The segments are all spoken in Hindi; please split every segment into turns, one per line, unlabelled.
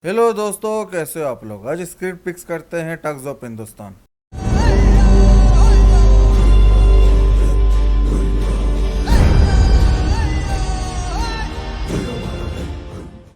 हेलो दोस्तों, कैसे हो आप लोग। आज स्क्रिप्ट पिक्स करते हैं टग्स ऑफ हिंदुस्तान।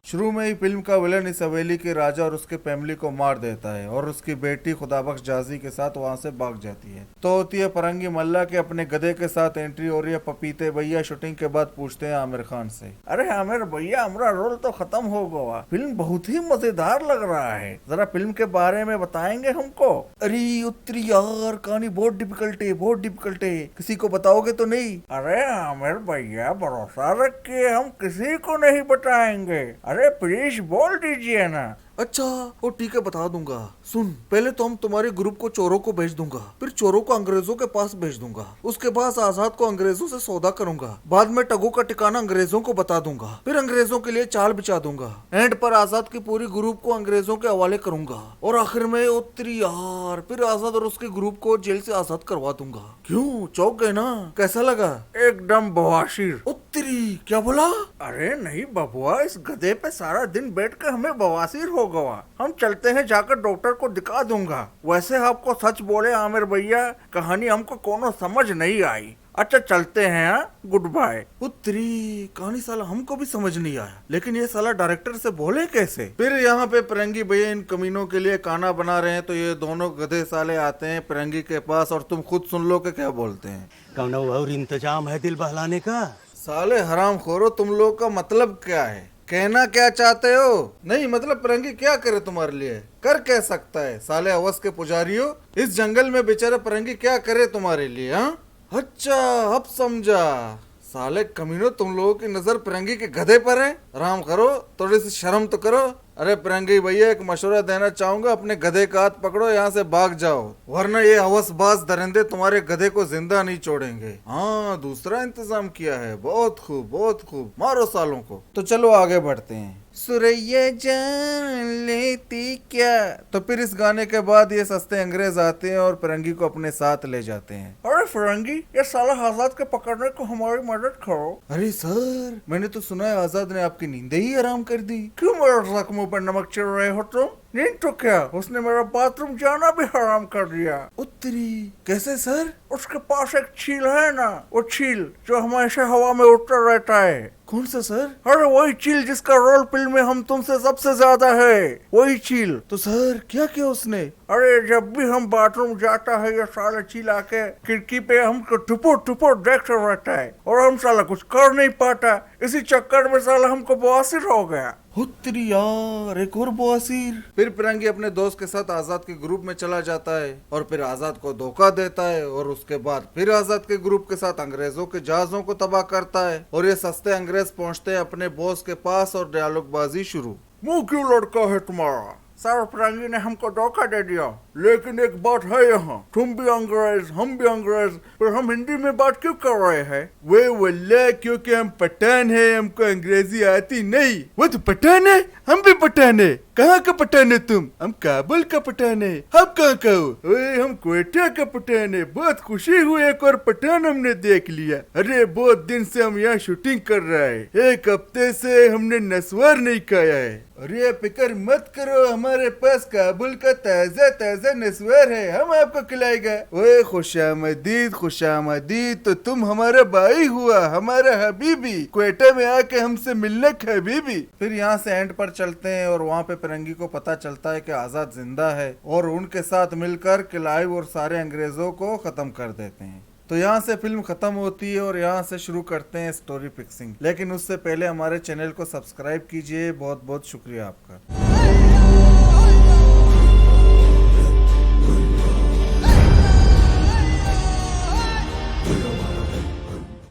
शुरू में ही फिल्म का विलन इस हवेली के राजा और उसके फैमिली को मार देता है और उसकी बेटी खुदाबख्श जाजी के साथ वहां से भाग जाती है। तो होती है फरंगी मल्ला के अपने गधे के साथ एंट्री हो रही है। पपीते भैया शूटिंग के बाद पूछते हैं आमिर खान से, अरे आमिर भैया, हमारा रोल तो खत्म हो गया, फिल्म बहुत ही मजेदार लग रहा है, जरा फिल्म के बारे में बताएंगे हमको। अरे उत्तरी यार, कहानी बहुत डिफिकल्ट है, बहुत डिफिकल्ट है, किसी को बताओगे तो नहीं। अरे आमिर भैया, भरोसा रखिए, हम किसी को नहीं बताएंगे। अरे प्लीज बोल दीजिए ना। अच्छा, वो ठीक है, बता दूंगा। सुन, पहले तो हम तुम्हारे ग्रुप को चोरों को भेज दूंगा, फिर चोरों को अंग्रेजों के पास भेज दूंगा, उसके बाद आजाद को अंग्रेजों से सौदा करूंगा, बाद में टगों का ठिकाना अंग्रेजों को बता दूंगा, फिर अंग्रेजों के लिए चाल बिछा दूंगा, एंड पर आजाद की पूरी ग्रुप को अंग्रेजों के हवाले करूंगा, और आखिर में उत्तरी यार, फिर आजाद और उसके ग्रुप को जेल से आजाद करवा दूंगा। क्यों, चौंक गए ना? कैसा लगा? एकदम बवासीर। उत्तरी क्या बोला? अरे नहीं बबुआ, इस गधे पे सारा दिन बैठ कर हमें बवासीर हो गया। हम चलते हैं, जाकर डॉक्टर को दिखा दूंगा। वैसे आपको सच बोले आमिर भैया, कहानी हमको कोनो समझ नहीं आई। अच्छा चलते हैं, गुड बाय। उत्तरी कहानी साला हमको भी समझ नहीं आया, लेकिन ये साला डायरेक्टर से बोले कैसे। फिर यहाँ पे फिरंगी भैया इन कमीनों के लिए खाना बना रहे हैं, तो ये दोनों गधे साले आते हैं फिरंगी के पास, और तुम खुद सुन लो कि क्या बोलते हैं।
कौन और इंतजाम है दिल बहलाने का?
साले हराम खोरो, तुम लोग का मतलब क्या है? कहना क्या चाहते हो? नहीं मतलब फिरंगी क्या करे तुम्हारे लिए? कर कह सकता है, साले हवस के पुजारियों। इस जंगल में बेचारा फिरंगी क्या करे तुम्हारे लिए? हाँ अच्छा, अब समझा। साले कमीनों, तुम लोगों की नजर फिरंगी के गधे पर है। आराम करो, थोड़ी सी शर्म तो करो। अरे फिरंगी भैया, एक मशवरा देना चाहूंगा, अपने गधे का हाथ पकड़ो, यहाँ से भाग जाओ, वरना ये हवसबाज दरिंदे तुम्हारे गधे को जिंदा नहीं छोड़ेंगे। हाँ, दूसरा इंतजाम किया है, बहुत खूब बहुत खूब, मारो सालों को। तो चलो आगे बढ़ते हैं। सुरैया जान लेती क्या। तो फिर इस गाने के बाद ये सस्ते अंग्रेज आते हैं और फिरंगी को अपने साथ ले जाते हैं। अरे फिरंगी, ये साला आजाद के पकड़ने को हमारी मदद करो। अरे सर, मैंने तो सुना है आजाद ने आपकी नींद ही आराम कर दी। क्यों मेरे जख्मों पर नमक चिर रहे हो तुम? नींद तो क्या, उसने मेरा बाथरूम जाना भी हराम कर दिया। उत्तरी कैसे सर? उसके पास एक चील है ना, वो चील जो हमेशा हवा में उड़ता रहता है। कौन सा सर? अरे वही चील जिसका रोल फिल्म में हम तुमसे सबसे ज्यादा है, वही चील। तो सर क्या किया उसने? अरे जब भी हम बाथरूम जाता है, ये साला चील आके खिड़की पे हमको टुपुर टुपुर देखता रहता है, और हम साला कुछ कर नहीं पाता। इसी चक्कर में साला हमको बवासीर हो गया। उत्तरी यार, एक और बवासीर। फिर फिरंगी अपने दोस्त के साथ आजाद के ग्रुप में चला जाता है, और फिर आजाद को धोखा देता है, और उसके बाद फिर आजाद के ग्रुप के साथ अंग्रेजों के जहाजों को तबाह करता है, और ये सस्ते अंग्रेज पहुंचते हैं अपने बॉस के पास, और डायलॉग बाजी शुरू। मुंह क्यों लड़का है तुम्हारा? सर फिरंगी ने हमको धोखा दे दिया, लेकिन एक बात है यहाँ, तुम भी अंग्रेज, हम भी अंग्रेज, पर हम हिंदी में बात क्यों कर रहे हैं? वे वल्ले, क्योंकि हम पठान है, हमको अंग्रेजी आती नहीं। वो तो पठान है, हम भी पठान है। कहाँ का पठान है तुम? हम काबुल का पठान है। आप कहाँ का हो? हम क्वेटा का पठान है। बहुत खुशी हुई, एक और पठान हमने देख लिया। अरे बहुत दिन से हम यहाँ शूटिंग कर रहे हैं, एक हफ्ते से हमने नस्वार नहीं खाया है। अरे फिक्र मत करो, हमारे पास काबुल का ताजा ताजा नस्वार है, हम आपको खिलाएगा। ओए खुशामदीद खुशामदीद, तो तुम हमारा भाई हुआ, हमारा हबीबी, क्वेटा में आके हमसे मिलने का हबीबी। फिर यहाँ से एंड पर चलते हैं, और वहाँ पे फिरंगी को पता चलता है कि आजाद जिंदा है, और उनके साथ मिलकर क्लाइव और सारे अंग्रेजों को खत्म कर देते हैं। तो यहाँ से फिल्म खत्म होती है, और यहाँ से शुरू करते हैं स्टोरी फिक्सिंग। लेकिन उससे पहले हमारे चैनल को सब्सक्राइब कीजिए। बहुत बहुत शुक्रिया आपका।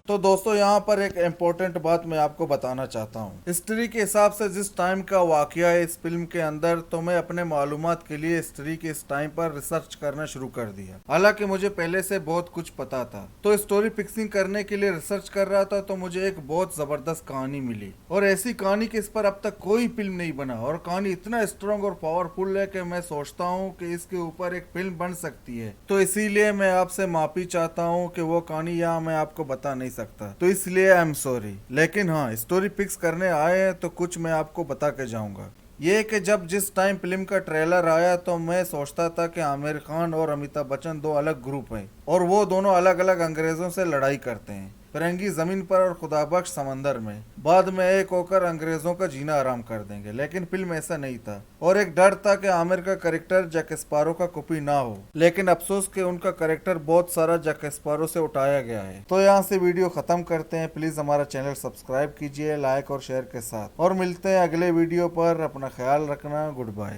तो दोस्तों, यहाँ पर एक इम्पोर्टेंट बात मैं आपको बताना चाहता हूँ। हिस्ट्री के हिसाब से जिस टाइम का वाकया है इस फिल्म के अंदर, तो मैं अपने मालूमात के लिए हिस्ट्री के इस टाइम पर रिसर्च करना शुरू कर दिया। हालांकि मुझे पहले से बहुत कुछ पता था। तो स्टोरी फिक्सिंग करने के लिए रिसर्च कर रहा था, तो मुझे एक बहुत जबरदस्त कहानी मिली, और ऐसी कहानी कि इस पर अब तक कोई फिल्म नहीं बना, और कहानी इतना स्ट्रॉन्ग और पावरफुल है कि मैं सोचता हूँ कि इसके ऊपर एक फिल्म बन सकती है। तो इसीलिए मैं आपसे माफी चाहता हूँ कि वो कहानी यहाँ मैं आपको बता नहीं सकता, तो इसलिए आई एम सॉरी। लेकिन हाँ, स्टोरी फिक्स करने आए हैं तो कुछ मैं आपको बता के जाऊंगा। ये कि जब जिस टाइम फिल्म का ट्रेलर आया तो मैं सोचता था कि आमिर खान और अमिताभ बच्चन दो अलग ग्रुप हैं और वो दोनों अलग अलग अंग्रेजों से लड़ाई करते हैं, फिरंगी जमीन पर और खुदाबख्श समंदर में। बाद में एक होकर अंग्रेजों का जीना आराम कर देंगे, लेकिन फिल्म ऐसा नहीं था और एक डर था कि आमिर का कैरेक्टर जैक स्पैरो का कॉपी ना हो। लेकिन अफसोस कि उनका कैरेक्टर बहुत सारा जैक स्पैरो से उठाया गया है। तो यहाँ से वीडियो खत्म करते हैं। प्लीज हमारा चैनल सब्सक्राइब कीजिए लाइक और शेयर के साथ, और मिलते हैं अगले वीडियो पर। अपना ख्याल रखना। Good bye.